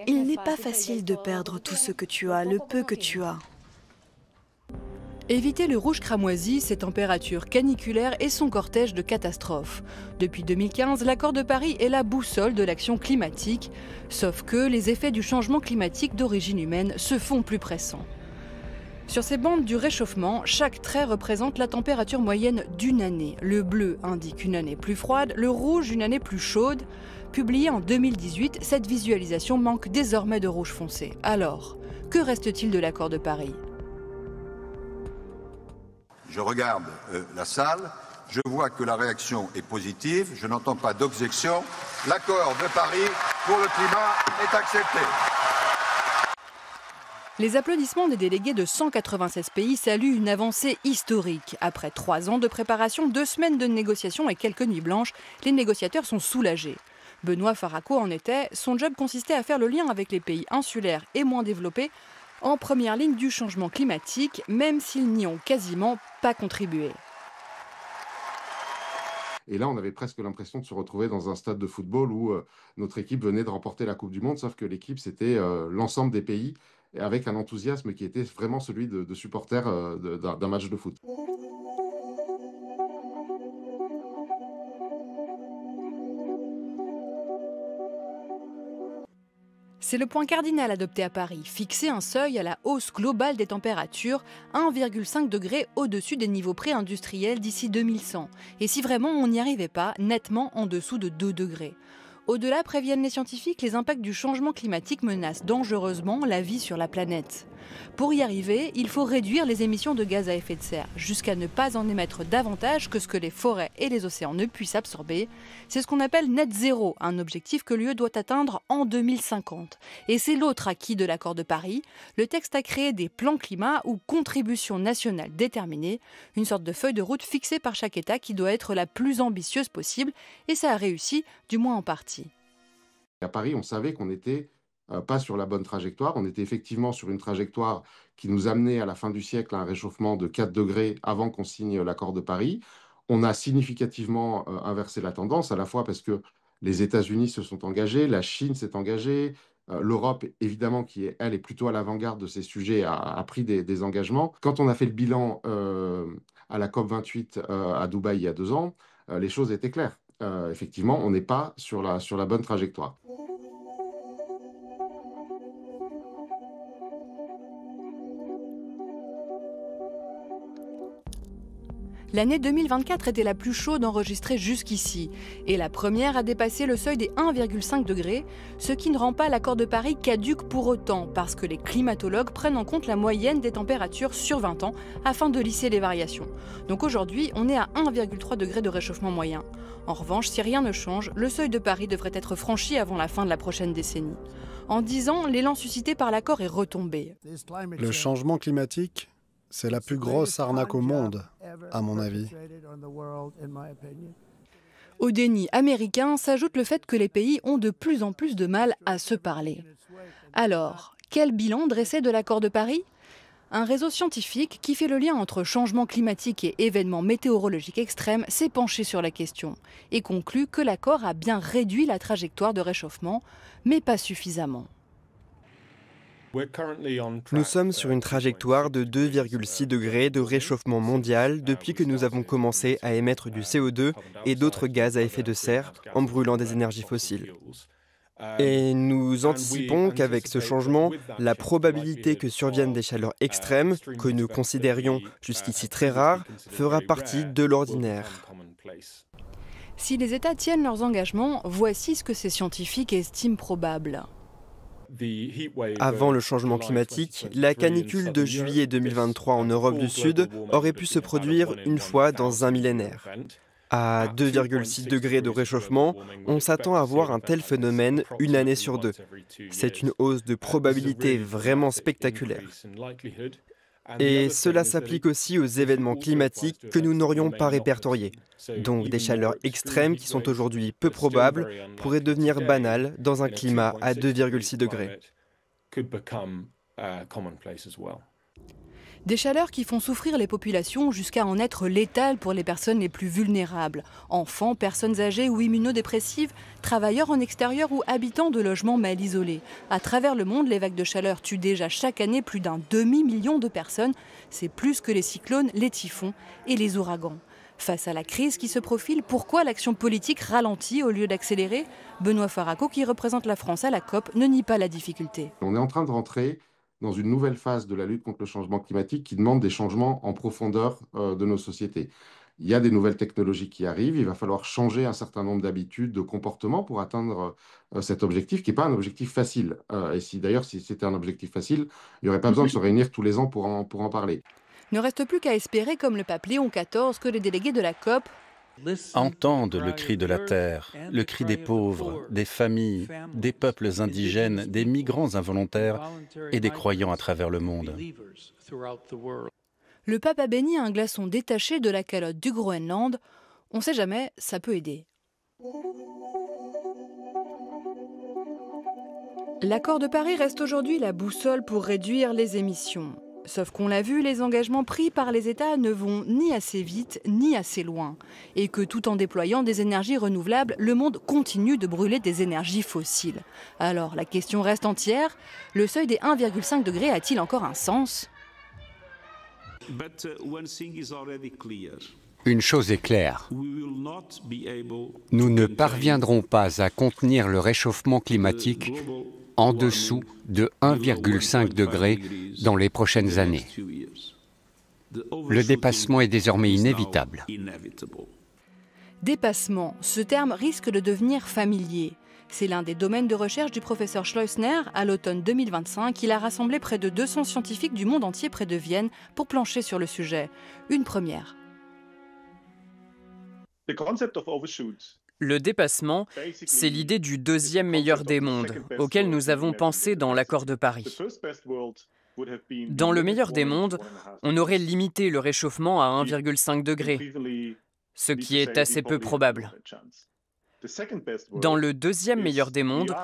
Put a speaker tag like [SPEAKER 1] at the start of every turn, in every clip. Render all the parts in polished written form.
[SPEAKER 1] Il n'est pas facile de perdre tout ce que tu as, le peu que tu as.
[SPEAKER 2] Éviter le rouge cramoisi, ses températures caniculaires et son cortège de catastrophes. Depuis 2015, l'accord de Paris est la boussole de l'action climatique, sauf que les effets du changement climatique d'origine humaine se font plus pressants. Sur ces bandes du réchauffement, chaque trait représente la température moyenne d'une année. Le bleu indique une année plus froide, le rouge une année plus chaude. Publiée en 2018, cette visualisation manque désormais de rouge foncé. Alors, que reste-t-il de l'accord de Paris ?
[SPEAKER 3] Je regarde la salle, je vois que la réaction est positive, je n'entends pas d'objection. L'accord de Paris pour le climat est accepté.
[SPEAKER 2] Les applaudissements des délégués de 196 pays saluent une avancée historique. Après 3 ans de préparation, 2 semaines de négociations et quelques nuits blanches, les négociateurs sont soulagés. Benoît Faraco en était, son job consistait à faire le lien avec les pays insulaires et moins développés, en première ligne du changement climatique, même s'ils n'y ont quasiment pas contribué.
[SPEAKER 4] Et là, on avait presque l'impression de se retrouver dans un stade de football où notre équipe venait de remporter la Coupe du Monde, sauf que l'équipe, c'était l'ensemble des pays, avec un enthousiasme qui était vraiment celui de supporters d'un match de foot.
[SPEAKER 2] C'est le point cardinal adopté à Paris, fixer un seuil à la hausse globale des températures, 1,5 degré au-dessus des niveaux pré-industriels d'ici 2100. Et si vraiment on n'y arrivait pas, nettement en dessous de 2 degrés. Au-delà, préviennent les scientifiques, les impacts du changement climatique menacent dangereusement la vie sur la planète. Pour y arriver, il faut réduire les émissions de gaz à effet de serre, jusqu'à ne pas en émettre davantage que ce que les forêts et les océans ne puissent absorber. C'est ce qu'on appelle net zéro, un objectif que l'UE doit atteindre en 2050. Et c'est l'autre acquis de l'accord de Paris. Le texte a créé des plans climat ou contributions nationales déterminées, une sorte de feuille de route fixée par chaque État qui doit être la plus ambitieuse possible, et ça a réussi, du moins en partie.
[SPEAKER 4] À Paris, on savait qu'on n'était pas sur la bonne trajectoire. On était effectivement sur une trajectoire qui nous amenait à la fin du siècle à un réchauffement de 4 degrés avant qu'on signe l'accord de Paris. On a significativement inversé la tendance, à la fois parce que les États-Unis se sont engagés, la Chine s'est engagée, l'Europe, évidemment, qui elle est plutôt à l'avant-garde de ces sujets, a pris des engagements. Quand on a fait le bilan à la COP28 à Dubaï il y a 2 ans, les choses étaient claires. Effectivement, on n'est pas sur la bonne trajectoire.
[SPEAKER 2] L'année 2024 était la plus chaude enregistrée jusqu'ici, et la première a dépassé le seuil des 1,5 degrés, ce qui ne rend pas l'accord de Paris caduc pour autant, parce que les climatologues prennent en compte la moyenne des températures sur 20 ans afin de lisser les variations. Donc aujourd'hui, on est à 1,3 degré de réchauffement moyen. En revanche, si rien ne change, le seuil de Paris devrait être franchi avant la fin de la prochaine décennie. En 10 ans, l'élan suscité par l'accord est retombé.
[SPEAKER 5] Le changement climatique, c'est la plus grosse arnaque au monde, à mon avis.
[SPEAKER 2] Au déni américain s'ajoute le fait que les pays ont de plus en plus de mal à se parler. Alors, quel bilan dresser de l'accord de Paris ? Un réseau scientifique qui fait le lien entre changement climatique et événements météorologiques extrêmes s'est penché sur la question et conclut que l'accord a bien réduit la trajectoire de réchauffement, mais pas suffisamment.
[SPEAKER 6] Nous sommes sur une trajectoire de 2,6 degrés de réchauffement mondial depuis que nous avons commencé à émettre du CO2 et d'autres gaz à effet de serre en brûlant des énergies fossiles. Et nous anticipons qu'avec ce changement, la probabilité que surviennent des chaleurs extrêmes, que nous considérions jusqu'ici très rares, fera partie de l'ordinaire.
[SPEAKER 2] Si les États tiennent leurs engagements, voici ce que ces scientifiques estiment probable.
[SPEAKER 6] Avant le changement climatique, la canicule de juillet 2023 en Europe du Sud aurait pu se produire une fois dans un millénaire. À 2,6 degrés de réchauffement, on s'attend à voir un tel phénomène une année sur 2. C'est une hausse de probabilité vraiment spectaculaire. Et cela s'applique aussi aux événements climatiques que nous n'aurions pas répertoriés. Donc des chaleurs extrêmes qui sont aujourd'hui peu probables pourraient devenir banales dans un climat à 2,6 degrés.
[SPEAKER 2] Des chaleurs qui font souffrir les populations jusqu'à en être létales pour les personnes les plus vulnérables. Enfants, personnes âgées ou immunodépressives, travailleurs en extérieur ou habitants de logements mal isolés. À travers le monde, les vagues de chaleur tuent déjà chaque année plus d'un demi-million de personnes. C'est plus que les cyclones, les typhons et les ouragans. Face à la crise qui se profile, pourquoi l'action politique ralentit au lieu d'accélérer? Benoît Faraco, qui représente la France à la COP, ne nie pas la difficulté.
[SPEAKER 4] On est en train de rentrer dans une nouvelle phase de la lutte contre le changement climatique qui demande des changements en profondeur de nos sociétés. Il y a des nouvelles technologies qui arrivent, il va falloir changer un certain nombre d'habitudes, de comportements pour atteindre cet objectif qui n'est pas un objectif facile. Et si c'était un objectif facile, il n'y aurait pas besoin de se réunir tous les ans pour en parler.
[SPEAKER 2] Ne reste plus qu'à espérer, comme le pape Léon XIV, que les délégués de la COP
[SPEAKER 7] entendent le cri de la terre, le cri des pauvres, des familles, des peuples indigènes, des migrants involontaires et des croyants à travers le monde.
[SPEAKER 2] Le pape a béni un glaçon détaché de la calotte du Groenland. On ne sait jamais, ça peut aider. L'accord de Paris reste aujourd'hui la boussole pour réduire les émissions. Sauf qu'on l'a vu, les engagements pris par les États ne vont ni assez vite ni assez loin. Et que tout en déployant des énergies renouvelables, le monde continue de brûler des énergies fossiles. Alors la question reste entière, le seuil des 1,5 degrés a-t-il encore un sens ?
[SPEAKER 8] Une chose est claire, nous ne parviendrons pas à contenir le réchauffement climatique en dessous de 1,5 degré dans les prochaines années. Le dépassement est désormais inévitable.
[SPEAKER 2] Dépassement, ce terme risque de devenir familier. C'est l'un des domaines de recherche du professeur Schleusner à l'automne 2025. Il a rassemblé près de 200 scientifiques du monde entier près de Vienne pour plancher sur le sujet. Une première.
[SPEAKER 9] Le dépassement, c'est l'idée du deuxième meilleur des mondes, auquel nous avons pensé dans l'accord de Paris. Dans le meilleur des mondes, on aurait limité le réchauffement à 1,5 degré, ce qui est assez peu probable. Dans le deuxième meilleur des mondes,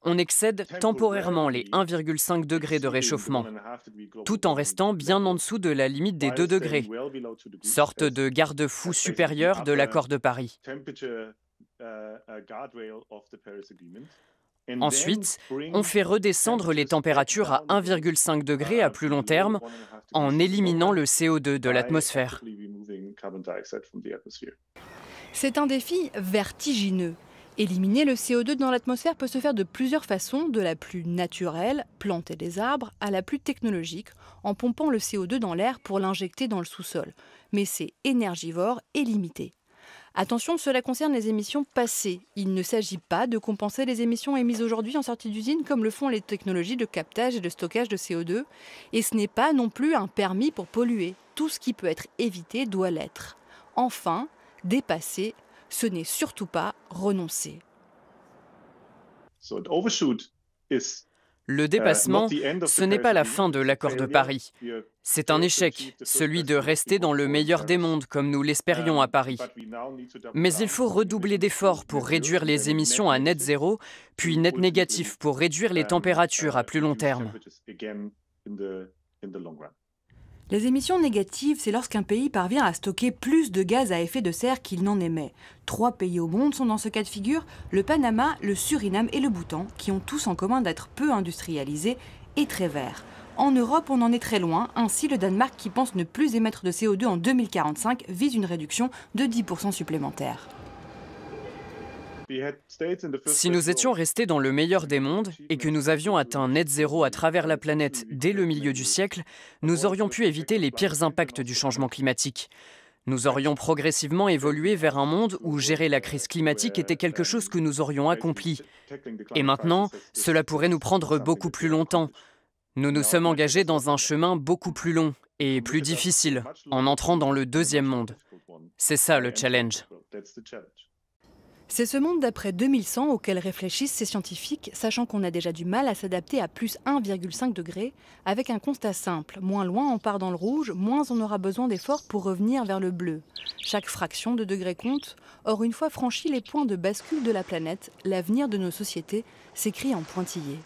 [SPEAKER 9] on excède temporairement les 1,5 degrés de réchauffement, tout en restant bien en dessous de la limite des 2 degrés, sorte de garde-fou supérieur de l'accord de Paris. Ensuite, on fait redescendre les températures à 1,5 degré à plus long terme en éliminant le CO2 de l'atmosphère.
[SPEAKER 2] C'est un défi vertigineux. Éliminer le CO2 dans l'atmosphère peut se faire de plusieurs façons, de la plus naturelle, planter des arbres, à la plus technologique, en pompant le CO2 dans l'air pour l'injecter dans le sous-sol. Mais c'est énergivore et limité. Attention, cela concerne les émissions passées. Il ne s'agit pas de compenser les émissions émises aujourd'hui en sortie d'usine comme le font les technologies de captage et de stockage de CO2. Et ce n'est pas non plus un permis pour polluer. Tout ce qui peut être évité doit l'être. Enfin, dépasser, ce n'est surtout pas renoncer.
[SPEAKER 9] Le dépassement, ce n'est pas la fin de l'accord de Paris. C'est un échec, celui de rester dans le meilleur des mondes, comme nous l'espérions à Paris. Mais il faut redoubler d'efforts pour réduire les émissions à net zéro, puis net négatif pour réduire les températures à plus long terme.
[SPEAKER 2] Les émissions négatives, c'est lorsqu'un pays parvient à stocker plus de gaz à effet de serre qu'il n'en émet. 3 pays au monde sont dans ce cas de figure, le Panama, le Suriname et le Bhoutan, qui ont tous en commun d'être peu industrialisés et très verts. En Europe, on en est très loin. Ainsi, le Danemark, qui pense ne plus émettre de CO2 en 2045, vise une réduction de 10% supplémentaire.
[SPEAKER 9] Si nous étions restés dans le meilleur des mondes et que nous avions atteint net zéro à travers la planète dès le milieu du siècle, nous aurions pu éviter les pires impacts du changement climatique. Nous aurions progressivement évolué vers un monde où gérer la crise climatique était quelque chose que nous aurions accompli. Et maintenant, cela pourrait nous prendre beaucoup plus longtemps. Nous nous sommes engagés dans un chemin beaucoup plus long et plus difficile en entrant dans le deuxième monde. C'est ça le challenge.
[SPEAKER 2] C'est ce monde d'après 2100 auquel réfléchissent ces scientifiques, sachant qu'on a déjà du mal à s'adapter à plus 1,5 degré, avec un constat simple. Moins loin on part dans le rouge, moins on aura besoin d'efforts pour revenir vers le bleu. Chaque fraction de degré compte. Or, une fois franchis les points de bascule de la planète, l'avenir de nos sociétés s'écrit en pointillés.